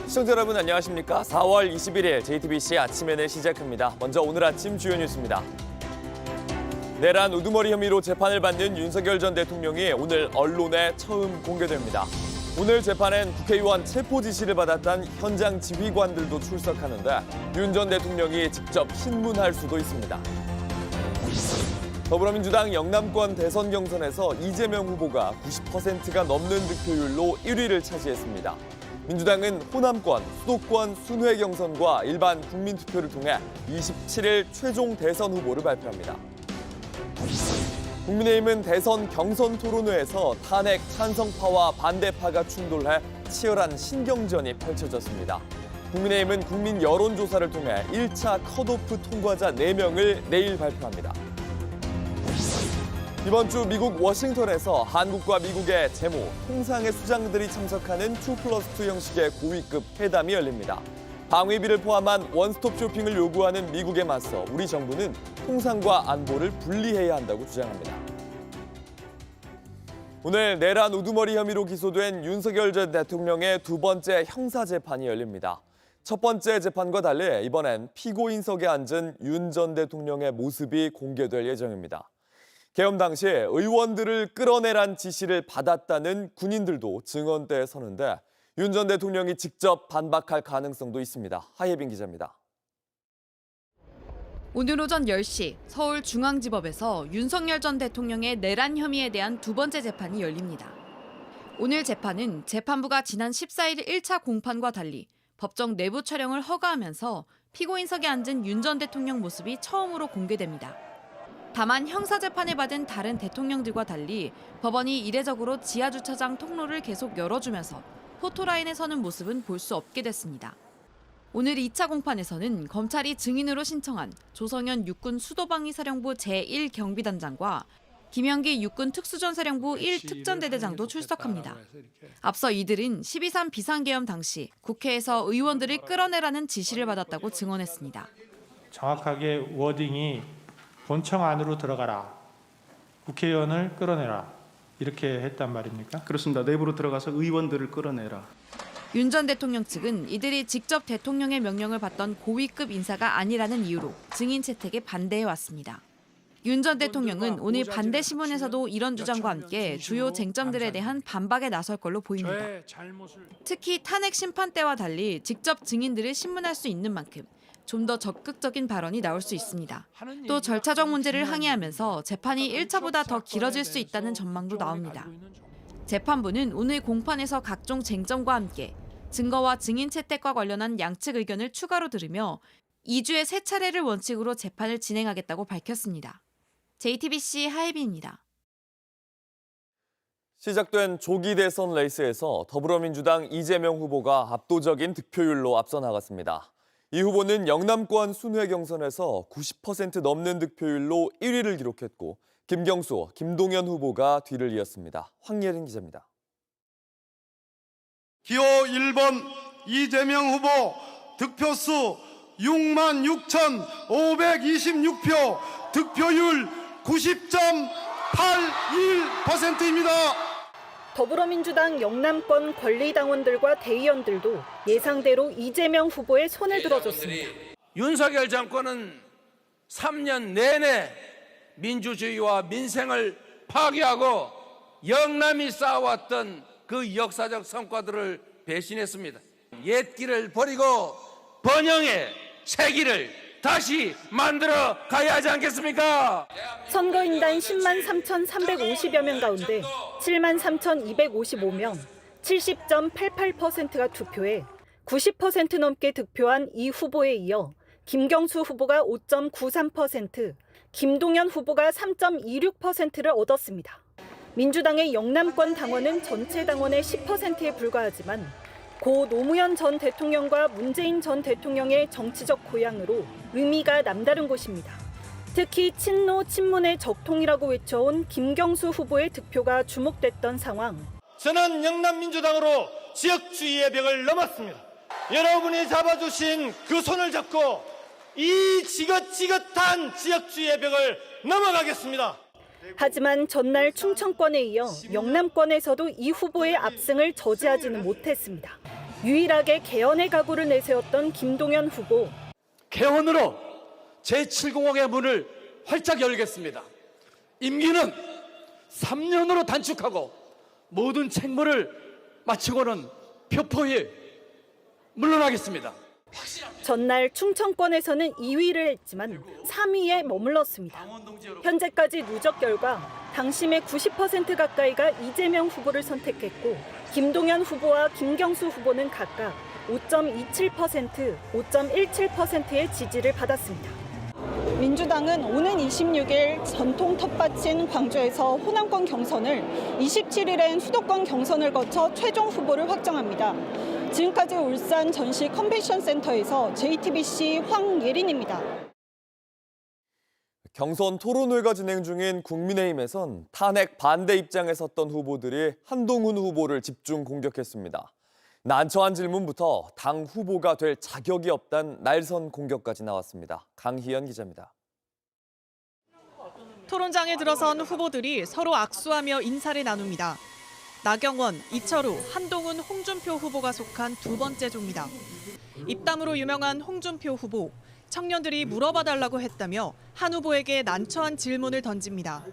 시청자 여러분 안녕하십니까? 4월 21일 JTBC 아침에는 시작합니다. 먼저 오늘 아침 주요 뉴스입니다. 내란 우두머리 혐의로 재판을 받는 윤석열 전 대통령이 오늘 언론에 처음 공개됩니다. 오늘 재판엔 국회의원 체포 지시를 받았던 현장 지휘관들도 출석하는데 윤 전 대통령이 직접 신문할 수도 있습니다. 더불어민주당 영남권 대선 경선에서 이재명 후보가 90%가 넘는 득표율로 1위를 차지했습니다. 민주당은 호남권, 수도권 순회 경선과 일반 국민투표를 통해 27일 최종 대선 후보를 발표합니다. 국민의힘은 대선 경선 토론회에서 탄핵 찬성파와 반대파가 충돌해 치열한 신경전이 펼쳐졌습니다. 국민의힘은 국민 여론조사를 통해 1차 컷오프 통과자 4명을 내일 발표합니다. 이번 주 미국 워싱턴에서 한국과 미국의 재무, 통상의 수장들이 참석하는 2+2 형식의 고위급 회담이 열립니다. 방위비를 포함한 원스톱 쇼핑을 요구하는 미국에 맞서 우리 정부는 통상과 안보를 분리해야 한다고 주장합니다. 오늘 내란 우두머리 혐의로 기소된 윤석열 전 대통령의 두 번째 형사재판이 열립니다. 첫 번째 재판과 달리 이번엔 피고인석에 앉은 윤 전 대통령의 모습이 공개될 예정입니다. 계엄 당시 의원들을 끌어내란 지시를 받았다는 군인들도 증언대에 서는데 윤 전 대통령이 직접 반박할 가능성도 있습니다. 하예빈 기자입니다. 오늘 오전 10시 서울중앙지법에서 윤석열 전 대통령의 내란 혐의에 대한 두 번째 재판이 열립니다. 오늘 재판은 재판부가 지난 14일 1차 공판과 달리 법정 내부 촬영을 허가하면서 피고인석에 앉은 윤 전 대통령 모습이 처음으로 공개됩니다. 다만 형사재판을 받은 다른 대통령들과 달리 법원이 이례적으로 지하주차장 통로를 계속 열어주면서 포토라인에 서는 모습은 볼 수 없게 됐습니다. 오늘 2차 공판에서는 검찰이 증인으로 신청한 조성현 육군 수도방위사령부 제1경비단장과 김영기 육군 특수전사령부 1특전대대장도 출석합니다. 앞서 이들은 12.3 비상계엄 당시 국회에서 의원들을 끌어내라는 지시를 받았다고 증언했습니다. 정확하게 워딩이 본청 안으로 들어가라, 국회의원을 끌어내라 이렇게 했단 말입니까? 그렇습니다. 내부로 들어가서 의원들을 끌어내라. 윤 전 대통령 측은 이들이 직접 대통령의 명령을 받던 고위급 인사가 아니라는 이유로 증인 채택에 반대해왔습니다. 윤 전 대통령은 오늘 반대 신문에서도 이런 주장과 함께 주요 쟁점들에 대한 반박에 나설 걸로 보입니다. 특히 탄핵 심판 때와 달리 직접 증인들을 신문할 수 있는 만큼 좀 더 적극적인 발언이 나올 수 있습니다. 또 절차적 문제를 항의하면서 재판이 1차보다 더 길어질 수 있다는 전망도 나옵니다. 재판부는 오늘 공판에서 각종 쟁점과 함께 증거와 증인 채택과 관련한 양측 의견을 추가로 들으며 2주에 3차례를 원칙으로 재판을 진행하겠다고 밝혔습니다. JTBC 하예빈입니다. 시작된 조기 대선 레이스에서 더불어민주당 이재명 후보가 압도적인 득표율로 앞서 나갔습니다. 이 후보는 영남권 순회 경선에서 90% 넘는 득표율로 1위를 기록했고 김경수, 김동연 후보가 뒤를 이었습니다. 황예린 기자입니다. 기호 1번 이재명 후보 득표수 66,526표, 득표율 90.81%입니다. 더불어민주당 영남권 권리당원들과 대의원들도 예상대로 이재명 후보의 손을 들어줬습니다. 윤석열 정권은 3년 내내 민주주의와 민생을 파괴하고 영남이 쌓아왔던 그 역사적 성과들을 배신했습니다. 옛 길을 버리고 번영의 새 길을 다시 만들어 가야 하지 않겠습니까? 선거인단 10만 3,350여 명 가운데 7만 3,255명, 70.88%가 투표해 90% 넘게 득표한 이 후보에 이어 김경수 후보가 5.93%, 김동연 후보가 3.26%를 얻었습니다. 민주당의 영남권 당원은 전체 당원의 10%에 불과하지만 고 노무현 전 대통령과 문재인 전 대통령의 정치적 고향으로 의미가 남다른 곳입니다. 특히 친노 친문의 적통이라고 외쳐온 김경수 후보의 득표가 주목됐던 상황. 저는 영남민주당으로 지역주의의 벽을 넘었습니다. 여러분이 잡아주신 그 손을 잡고 이 지긋지긋한 지역주의의 벽을 넘어가겠습니다. 하지만 전날 충청권에 이어 영남권에서도 이 후보의 압승을 저지하지는 못했습니다. 유일하게 개헌의 각오를 내세웠던 김동연 후보. 개헌으로 제7공화국의 문을 활짝 열겠습니다. 임기는 3년으로 단축하고 모든 책무를 마치고는 표포에 물러나겠습니다. 전날 충청권에서는 2위를 했지만 3위에 머물렀습니다. 현재까지 누적 결과 당심의 90% 가까이가 이재명 후보를 선택했고 김동연 후보와 김경수 후보는 각각 5.27%, 5.17%의 지지를 받았습니다. 민주당은 오는 26일 전통 텃밭인 광주에서 호남권 경선을, 27일엔 수도권 경선을 거쳐 최종 후보를 확정합니다. 지금까지 울산 전시 컨벤션 센터에서 JTBC 황예린입니다. 경선 토론회가 진행 중인 국민의힘에선 탄핵 반대 입장에 섰던 후보들이 한동훈 후보를 집중 공격했습니다. 난처한 질문부터 당 후보가 될 자격이 없다는 날선 공격까지 나왔습니다. 강희연 기자입니다. 토론장에 들어선 후보들이 서로 악수하며 인사를 나눕니다. 나경원, 이철우, 한동훈, 홍준표 후보가 속한 두 번째 조입니다. 입담으로 유명한 홍준표 후보, 청년들이 물어봐 달라고 했다며 한 후보에게 난처한 질문을 던집니다.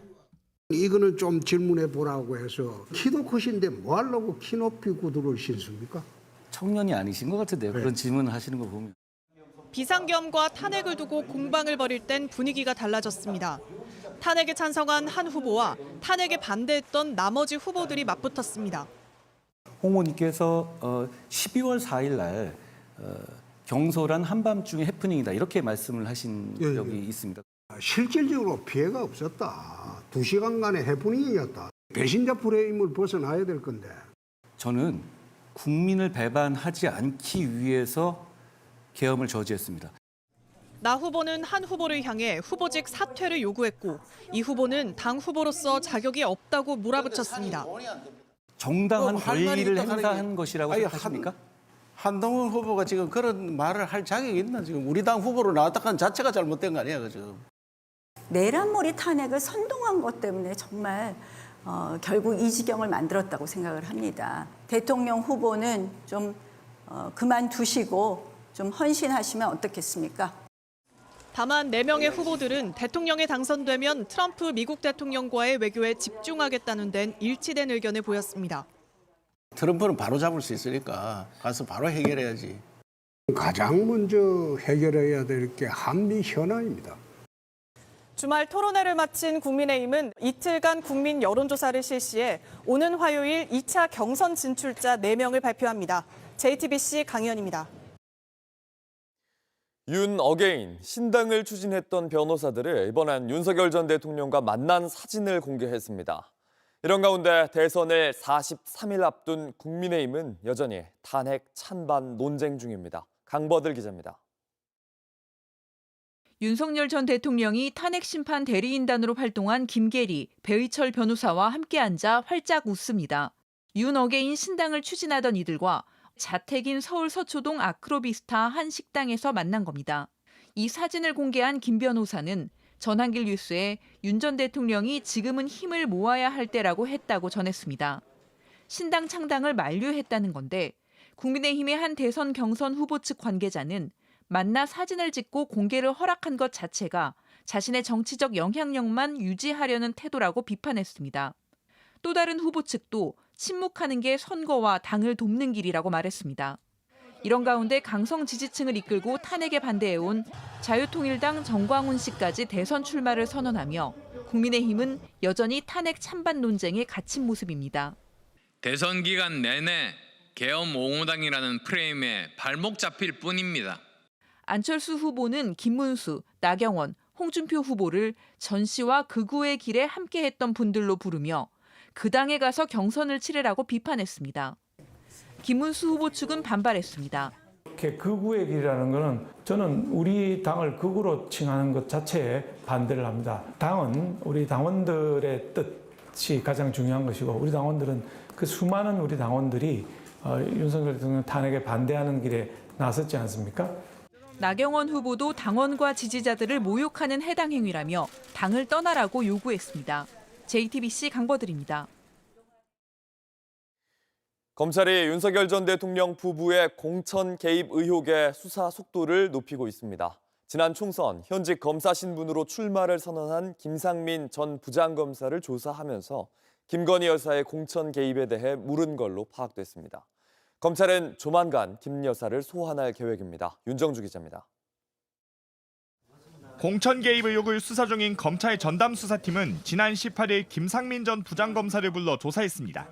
이거는 좀 질문해 보라고 해서 키도 크신데 뭐 하려고 키 높이 구두를 신습니까? 청년이 아니신 것 같은데요. 네. 그런 질문을 하시는 거 보면. 비상겸과 탄핵을 두고 공방을 벌일 땐 분위기가 달라졌습니다. 탄핵에 찬성한 한 후보와 탄핵에 반대했던 나머지 후보들이 맞붙었습니다. 홍 의원님께서 12월 4일 날 경솔한 한밤중의 해프닝이다 이렇게 말씀을 하신 예, 적이 있습니다. 실질적으로 피해가 없었다. 2시간간의 해프닝이었다. 배신자 프레임을 벗어나야 될 건데. 저는 국민을 배반하지 않기 위해서 계엄을 저지했습니다. 나 후보는 한 후보를 향해 후보직 사퇴를 요구했고 이 후보는 당 후보로서 자격이 없다고 몰아붙였습니다. 정당한 할 말이 권리를 있다 하는 행사한 게- 것이라고 아니, 생각하십니까? 한동훈 후보가 지금 그런 말을 할 자격이 있나? 지금 우리 당 후보로 나왔다는 자체가 잘못된 거 아니야, 지금? 내란몰이 탄핵을 선동한 것 때문에 정말 결국 이 지경을 만들었다고 생각을 합니다. 대통령 후보는 좀 그만두시고 좀 헌신하시면 어떻겠습니까? 다만 4명의 후보들은 대통령에 당선되면 트럼프 미국 대통령과의 외교에 집중하겠다는 데는 일치된 의견을 보였습니다. 트럼프는 바로 잡을 수 있으니까 가서 바로 해결해야지. 가장 먼저 해결해야 될 게 한미 현안입니다. 주말 토론회를 마친 국민의힘은 이틀간 국민 여론조사를 실시해 오는 화요일 2차 경선 진출자 4명을 발표합니다. JTBC 강희연입니다. 윤 어게인, 신당을 추진했던 변호사들이 이번엔 윤석열 전 대통령과 만난 사진을 공개했습니다. 이런 가운데 대선을 43일 앞둔 국민의힘은 여전히 탄핵 찬반 논쟁 중입니다. 강버들 기자입니다. 윤석열 전 대통령이 탄핵 심판 대리인단으로 활동한 김계리, 배의철 변호사와 함께 앉아 활짝 웃습니다. 윤 어게인 신당을 추진하던 이들과 자택인 서울 서초동 아크로비스타 한 식당에서 만난 겁니다. 이 사진을 공개한 김 변호사는 전한길 뉴스에 윤 전 대통령이 지금은 힘을 모아야 할 때라고 했다고 전했습니다. 신당 창당을 만류했다는 건데 국민의힘의 한 대선 경선 후보 측 관계자는 만나 사진을 찍고 공개를 허락한 것 자체가 자신의 정치적 영향력만 유지하려는 태도라고 비판했습니다. 또 다른 후보 측도 침묵하는 게 선거와 당을 돕는 길이라고 말했습니다. 이런 가운데 강성 지지층을 이끌고 탄핵에 반대해온 자유통일당 정광훈 씨까지 대선 출마를 선언하며 국민의힘은 여전히 탄핵 찬반 논쟁에 갇힌 모습입니다. 대선 기간 내내 계엄 옹호당이라는 프레임에 발목 잡힐 뿐입니다. 안철수 후보는 김문수, 나경원, 홍준표 후보를 전 씨와 극우의 길에 함께했던 분들로 부르며 그 당에 가서 경선을 치르라고 비판했습니다. 김문수 후보 측은 반발했습니다. 이렇게 극우의 길이라는 것은 저는 우리 당을 극우로 칭하는 것 자체에 반대를 합니다. 당은 우리 당원들의 뜻이 가장 중요한 것이고 우리 당원들은 그 수많은 우리 당원들이 윤석열 대통령 탄핵에 반대하는 길에 나섰지 않습니까? 나경원 후보도 당원과 지지자들을 모욕하는 해당 행위라며 당을 떠나라고 요구했습니다. JTBC 강버들입니다. 검찰이 윤석열 전 대통령 부부의 공천 개입 의혹의 수사 속도를 높이고 있습니다. 지난 총선 현직 검사 신분으로 출마를 선언한 김상민 전 부장검사를 조사하면서 김건희 여사의 공천 개입에 대해 물은 걸로 파악됐습니다. 검찰은 조만간 김 여사를 소환할 계획입니다. 윤정주 기자입니다. 공천 개입 의혹을 수사 중인 검찰 전담수사팀은 지난 18일 김상민 전 부장검사를 불러 조사했습니다.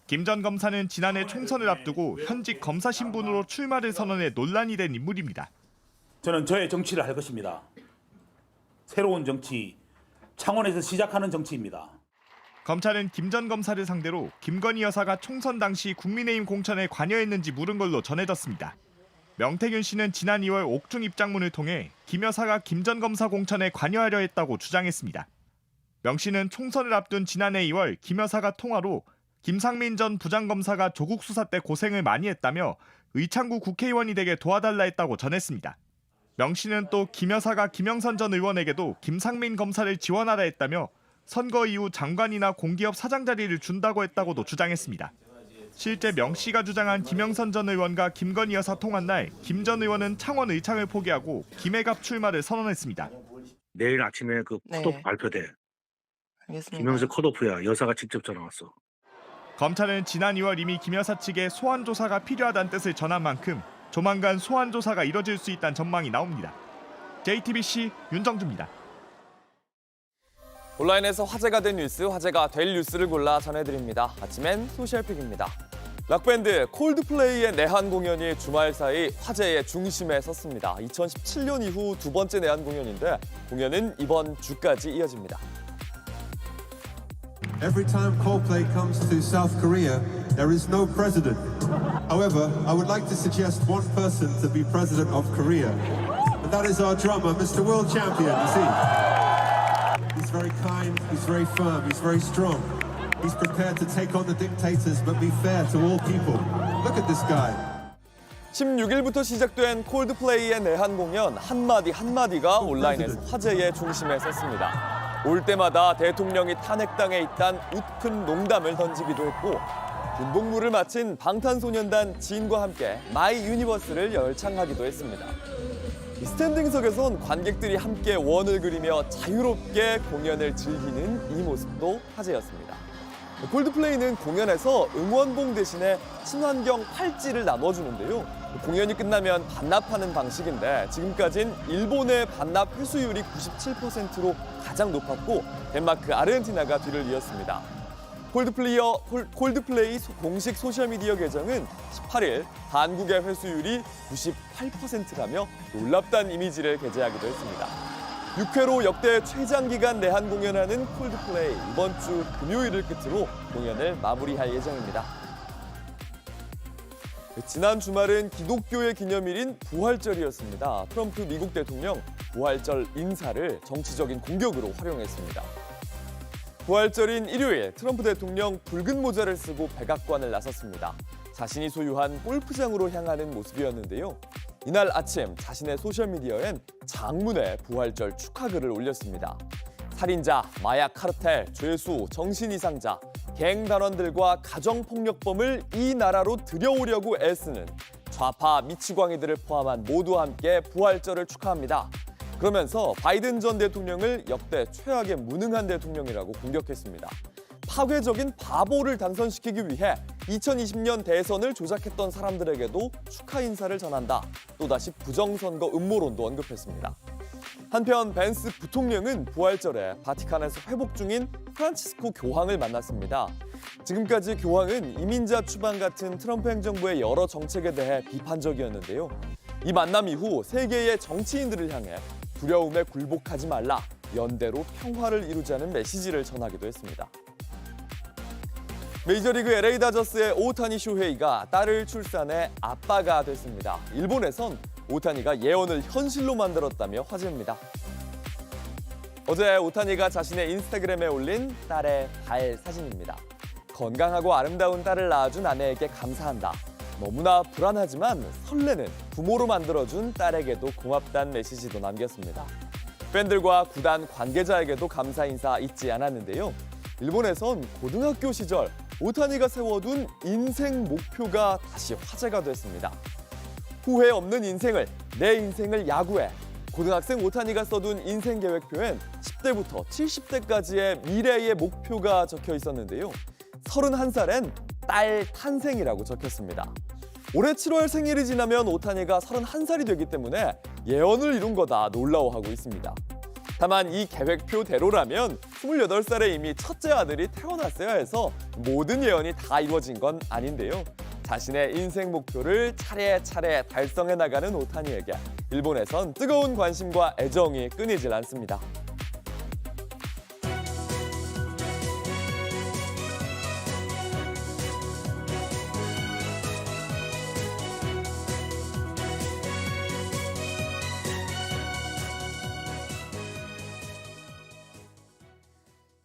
김 전 검사는 지난해 총선을 앞두고 현직 검사 신분으로 출마를 선언해 논란이 된 인물입니다. 저는 저의 정치를 할 것입니다. 새로운 정치, 창원에서 시작하는 정치입니다. 검찰은 김 전 검사를 상대로 김건희 여사가 총선 당시 국민의힘 공천에 관여했는지 물은 걸로 전해졌습니다. 명태균 씨는 지난 2월 옥중 입장문을 통해 김 여사가 김 전 검사 공천에 관여하려 했다고 주장했습니다. 명 씨는 총선을 앞둔 지난해 2월 김 여사가 통화로 김상민 전 부장검사가 조국 수사 때 고생을 많이 했다며 의창구 국회의원이 되게 도와달라 했다고 전했습니다. 명 씨는 또 김 여사가 김영선 전 의원에게도 김상민 검사를 지원하라 했다며 선거 이후 장관이나 공기업 사장 자리를 준다고 했다고도 주장했습니다. 실제 명 씨가 주장한 김영선 전 의원과 김건희 여사 통한 날 김 전 의원은 창원 의창을 포기하고 김해갑 출마를 선언했습니다. 내일 아침에 그 컷오프 발표돼. 알겠습니다. 김영선 컷오프야. 여사가 직접 전화 왔어. 검찰은 지난 2월 이미 김 여사 측에 소환 조사가 필요하다는 뜻을 전한 만큼 조만간 소환 조사가 이뤄질 수 있다는 전망이 나옵니다. JTBC 윤정주입니다. 온라인에서 화제가 된 뉴스, 화제가 될 뉴스를 골라 전해드립니다. 아침엔 소셜픽입니다. 락밴드 콜드플레이의 내한 공연이 주말 사이 화제의 중심에 섰습니다. 2017년 이후 두 번째 내한 공연인데 공연은 이번 주까지 이어집니다. Every time Coldplay comes to South Korea, there is no president. However, I would like to suggest one person to be president of Korea, and that is our drummer, Mr. World Champion. You see, he's very kind, he's very firm, he's very strong. He's prepared to take on the dictators, but be fair to all people. Look at this guy. 16일부터 시작된 콜드플레이의 내한 공연 한마디 한마디가 온라인에서 화제의 중심에 섰습니다. 올 때마다 대통령이 탄핵당해 있다는 웃픈 농담을 던지기도 했고 군복무를 마친 방탄소년단 진과 함께 마이 유니버스를 열창하기도 했습니다. 스탠딩석에선 관객들이 함께 원을 그리며 자유롭게 공연을 즐기는 이 모습도 화제였습니다. 콜드플레이는 공연에서 응원봉 대신에 친환경 팔찌를 나눠주는데요. 공연이 끝나면 반납하는 방식인데 지금까지는 일본의 반납 회수율이 97%로 가장 높았고 덴마크, 아르헨티나가 뒤를 이었습니다. 콜드플레이 공식 소셜미디어 계정은 18일 한국의 회수율이 98%라며 놀랍다는 이미지를 게재하기도 했습니다. 6회로 역대 최장기간 내한 공연하는 콜드플레이 이번 주 금요일을 끝으로 공연을 마무리할 예정입니다. 지난 주말은 기독교의 기념일인 부활절이었습니다. 트럼프 미국 대통령 부활절 인사를 정치적인 공격으로 활용했습니다. 부활절인 일요일 트럼프 대통령 붉은 모자를 쓰고 백악관을 나섰습니다. 자신이 소유한 골프장으로 향하는 모습이었는데요. 이날 아침 자신의 소셜미디어엔 장문의 부활절 축하글을 올렸습니다. 살인자, 마약 카르텔, 죄수, 정신이상자, 갱 단원들과 가정폭력범을 이 나라로 들여오려고 애쓰는 좌파 미치광이들을 포함한 모두와 함께 부활절을 축하합니다. 그러면서 바이든 전 대통령을 역대 최악의 무능한 대통령이라고 공격했습니다. 파괴적인 바보를 당선시키기 위해 2020년 대선을 조작했던 사람들에게도 축하 인사를 전한다. 또다시 부정선거 음모론도 언급했습니다. 한편 벤스 부통령은 부활절에 바티칸에서 회복 중인 프란치스코 교황을 만났습니다. 지금까지 교황은 이민자 추방 같은 트럼프 행정부의 여러 정책에 대해 비판적이었는데요. 이 만남 이후 세계의 정치인들을 향해 두려움에 굴복하지 말라, 연대로 평화를 이루자는 메시지를 전하기도 했습니다. 메이저리그 LA 다저스의 오타니 쇼헤이가 딸을 출산해 아빠가 됐습니다. 일본에선 오타니가 예언을 현실로 만들었다며 화제입니다. 어제 오타니가 자신의 인스타그램에 올린 딸의 발 사진입니다. 건강하고 아름다운 딸을 낳아준 아내에게 감사한다. 너무나 불안하지만 설레는 부모로 만들어준 딸에게도 고맙다는 메시지도 남겼습니다. 팬들과 구단 관계자에게도 감사 인사 잊지 않았는데요. 일본에선 고등학교 시절 오타니가 세워둔 인생 목표가 다시 화제가 됐습니다. 후회 없는 인생을, 내 인생을 야구해. 고등학생 오타니가 써둔 인생 계획표엔 10대부터 70대까지의 미래의 목표가 적혀 있었는데요. 31살엔 딸 탄생이라고 적혔습니다. 올해 7월 생일이 지나면 오타니가 31살이 되기 때문에 예언을 이룬 거다 놀라워하고 있습니다. 다만 이 계획표대로라면 28살에 이미 첫째 아들이 태어났어야 해서 모든 예언이 다 이루어진 건 아닌데요. 자신의 인생 목표를 차례차례 달성해 나가는 오타니에게 일본에선 뜨거운 관심과 애정이 끊이질 않습니다.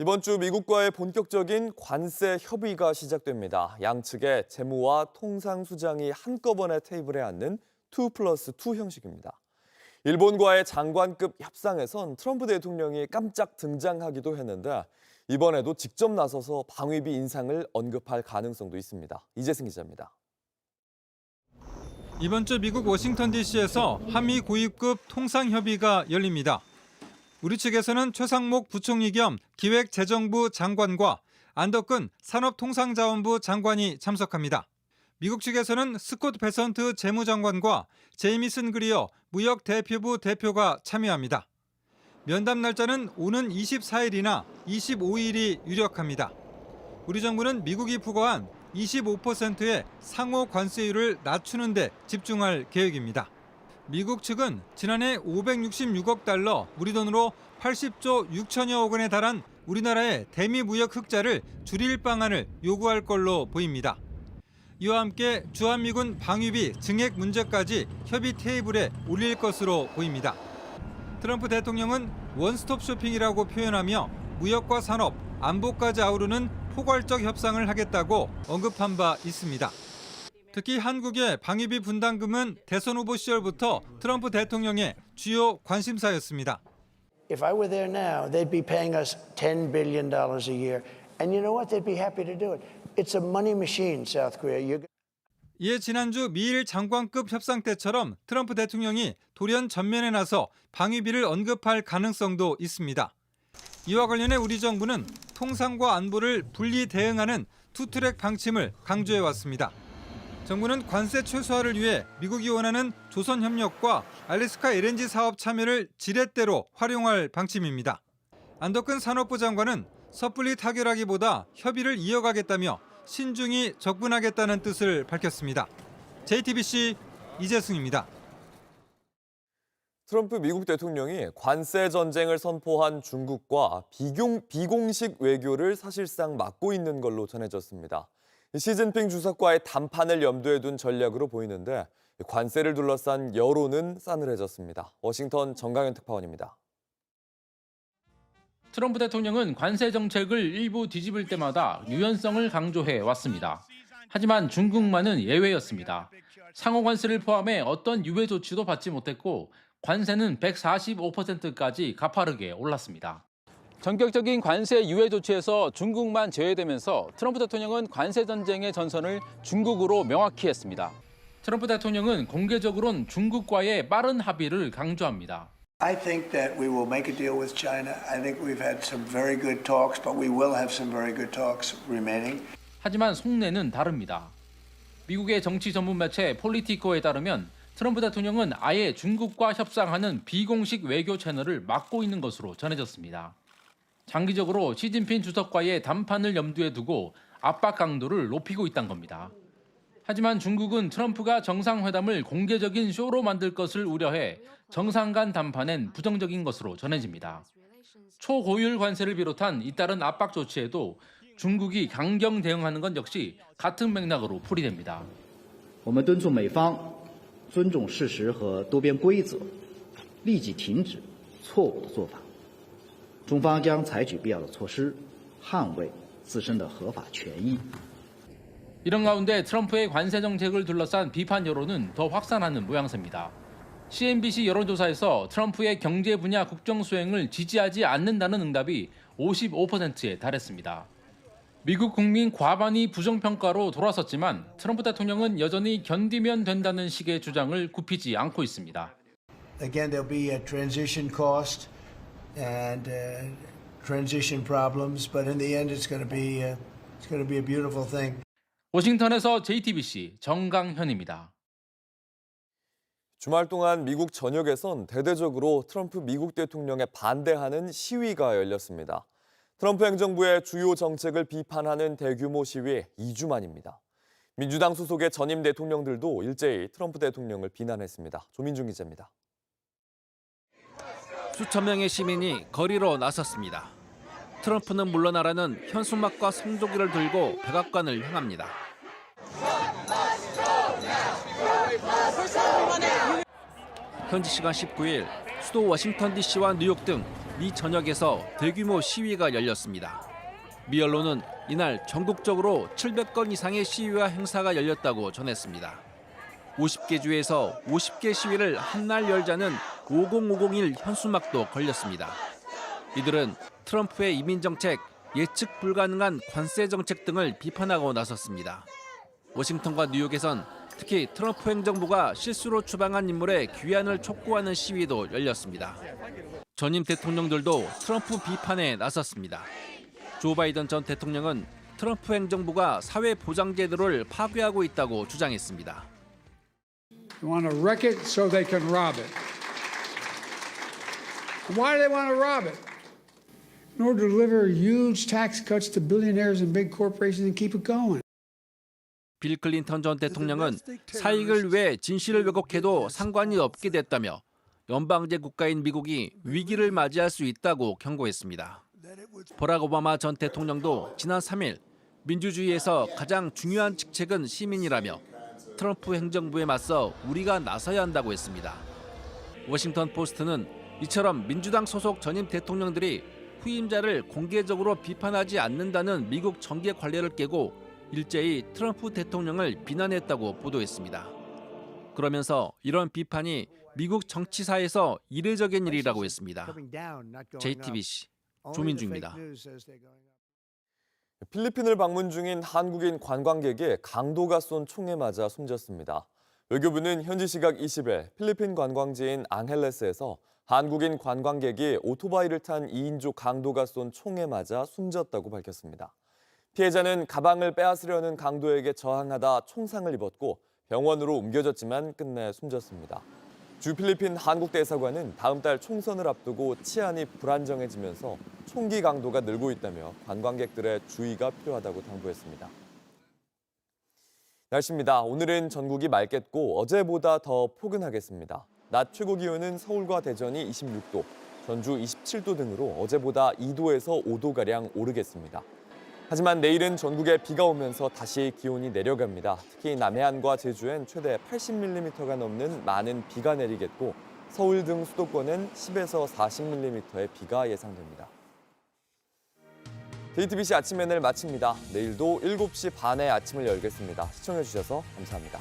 이번 주 미국과의 본격적인 관세 협의가 시작됩니다. 양측의 재무와 통상수장이 한꺼번에 테이블에 앉는 2+2 형식입니다. 일본과의 장관급 협상에선 트럼프 대통령이 깜짝 등장하기도 했는데 이번에도 직접 나서서 방위비 인상을 언급할 가능성도 있습니다. 이재승 기자입니다. 이번 주 미국 워싱턴 DC에서 한미 고위급 통상협의가 열립니다. 우리 측에서는 최상목 부총리 겸 기획재정부 장관과 안덕근 산업통상자원부 장관이 참석합니다. 미국 측에서는 스콧 베선트 재무장관과 제이미슨 그리어 무역대표부 대표가 참여합니다. 면담 날짜는 오는 24일이나 25일이 유력합니다. 우리 정부는 미국이 부과한 25%의 상호 관세율을 낮추는 데 집중할 계획입니다. 미국 측은 지난해 566억 달러, 우리 돈으로 80조 6천여억 원에 달한 우리나라의 대미 무역 흑자를 줄일 방안을 요구할 걸로 보입니다. 이와 함께 주한미군 방위비 증액 문제까지 협의 테이블에 올릴 것으로 보입니다. 트럼프 대통령은 원스톱 쇼핑이라고 표현하며 무역과 산업, 안보까지 아우르는 포괄적 협상을 하겠다고 언급한 바 있습니다. 특히 한국의 방위비 분담금은 대선 후보 시절부터 트럼프 대통령의 주요 관심사였습니다. If I were there now, they'd be paying us $10 billion a year. And you know what? They'd be happy to do it. It's a money machine, South Korea. 이에 지난주 미일 장관급 협상 때처럼 트럼프 대통령이 돌연 전면에 나서 방위비를 언급할 가능성도 있습니다. 이와 관련해 우리 정부는 통상과 안보를 분리 대응하는 투트랙 방침을 강조해왔습니다. 정부는 관세 최소화를 위해 미국이 원하는 조선협력과 알래스카 LNG 사업 참여를 지렛대로 활용할 방침입니다. 안덕근 산업부 장관은 섣불리 타결하기보다 협의를 이어가겠다며 신중히 접근하겠다는 뜻을 밝혔습니다. JTBC 이재승입니다. 트럼프 미국 대통령이 관세 전쟁을 선포한 중국과 비공식 외교를 사실상 막고 있는 걸로 전해졌습니다. 시진핑 주석과의 담판을 염두에 둔 전략으로 보이는데 관세를 둘러싼 여론은 싸늘해졌습니다. 워싱턴 정강현 특파원입니다. 트럼프 대통령은 관세 정책을 일부 뒤집을 때마다 유연성을 강조해 왔습니다. 하지만 중국만은 예외였습니다. 상호 관세를 포함해 어떤 유예 조치도 받지 못했고 관세는 145%까지 가파르게 올랐습니다. 전격적인 관세 유예 조치에서 중국만 제외되면서 트럼프 대통령은 관세 전쟁의 전선을 중국으로 명확히 했습니다. 트럼프 대통령은 공개적으로는 중국과의 빠른 합의를 강조합니다. I think that we will make a deal with China. I think we've had some very good talks, but we will have some very good talks remaining. 하지만 속내는 다릅니다. 미국의 정치 전문 매체 폴리티코에 따르면 트럼프 대통령은 아예 중국과 협상하는 비공식 외교 채널을 막고 있는 것으로 전해졌습니다. 장기적으로 시진핑 주석과의 담판을 염두에 두고 압박 강도를 높이고 있다는 겁니다. 하지만 중국은 트럼프가 정상회담을 공개적인 쇼로 만들 것을 우려해 정상 간 담판엔 부정적인 것으로 전해집니다. 초고율 관세를 비롯한 잇따른 압박 조치에도 중국이 강경 대응하는 건 역시 같은 맥락으로 풀이됩니다. 我们敦促美方尊重事实和多边规则，立即停止错误的做法。中方将采取必要的措施，捍卫自身的合法权益。 이런 가운데 트럼프의 관세 정책을 둘러싼 비판 여론은 더 확산하는 모양새입니다. CNBC 여론조사에서 트럼프의 경제 분야 국정 수행을 지지하지 않는다는 응답이 55%에 달했습니다. 미국 국민 과반이 부정평가로 돌아섰지만 트럼프 대통령은 여전히 견디면 된다는 식의 주장을 굽히지 않고 있습니다. Again, there'll be a transition cost and transition problems, but in the end, it's going to be a beautiful thing. 워싱턴에서 JTBC 정강현입니다. 주말 동안 미국 전역에선 대대적으로 트럼프 미국 대통령에 반대하는 시위가 열렸습니다. 트럼프 행정부의 주요 정책을 비판하는 대규모 시위 2주 만입니다. 민주당 소속의 전임 대통령들도 일제히 트럼프 대통령을 비난했습니다. 조민중 기자입니다. 수천 명의 시민이 거리로 나섰습니다. 트럼프는 물러나라는 현수막과 성조기를 들고 백악관을 향합니다. 현지 시간 19일 수도 워싱턴 DC와 뉴욕 등 미 전역에서 대규모 시위가 열렸습니다. 미 언론은 이날 전국적으로 700건 이상의 시위와 행사가 열렸다고 전했습니다. 50개 주에서 50개 시위를 한 날 열자는 50501 현수막도 걸렸습니다. 이들은 트럼프의 이민 정책, 예측 불가능한 관세 정책 등을 비판하고 나섰습니다. 워싱턴과 뉴욕에선 특히 트럼프 행정부가 실수로 추방한 인물의 귀환을 촉구하는 시위도 열렸습니다. 전임 대통령들도 트럼프 비판에 나섰습니다. 조 바이든 전 대통령은 트럼프 행정부가 사회보장제도를 파괴하고 있다고 주장했습니다. They want to wreck it so they can rob it. Why do they want to rob it? In order to deliver huge tax cuts to billionaires and big corporations and keep it going. 빌 클린턴 전 대통령은 사익을 위해 진실을 왜곡해도 상관이 없게 됐다며 연방제 국가인 미국이 위기를 맞이할 수 있다고 경고했습니다. 버락 오바마 전 대통령도 지난 3일 민주주의에서 가장 중요한 직책은 시민이라며 트럼프 행정부에 맞서 우리가 나서야 한다고 했습니다. 워싱턴 포스트는 이처럼 민주당 소속 전임 대통령들이 후임자를 공개적으로 비판하지 않는다는 미국 정계 관례를 깨고 일제히 트럼프 대통령을 비난했다고 보도했습니다. 그러면서 이런 비판이 미국 정치사에서 이례적인 일이라고 했습니다. JTBC 조민주입니다. 필리핀을 방문 중인 한국인 관광객이 강도가 쏜 총에 맞아 숨졌습니다. 외교부는 현지 시각 20일 필리핀 관광지인 앙헬레스에서 한국인 관광객이 오토바이를 탄 2인조 강도가 쏜 총에 맞아 숨졌다고 밝혔습니다. 피해자는 가방을 빼앗으려는 강도에게 저항하다 총상을 입었고 병원으로 옮겨졌지만 끝내 숨졌습니다. 주 필리핀 한국 대사관은 다음 달 총선을 앞두고 치안이 불안정해지면서 총기 강도가 늘고 있다며 관광객들의 주의가 필요하다고 당부했습니다. 날씨입니다. 오늘은 전국이 맑겠고 어제보다 더 포근하겠습니다. 낮 최고 기온은 서울과 대전이 26도, 전주 27도 등으로 어제보다 2도에서 5도가량 오르겠습니다. 하지만 내일은 전국에 비가 오면서 다시 기온이 내려갑니다. 특히 남해안과 제주엔 최대 80mm가 넘는 많은 비가 내리겠고 서울 등 수도권은 10에서 40mm의 비가 예상됩니다. JTBC 아침 NL 마칩니다. 내일도 7시 반에 아침을 열겠습니다. 시청해주셔서 감사합니다.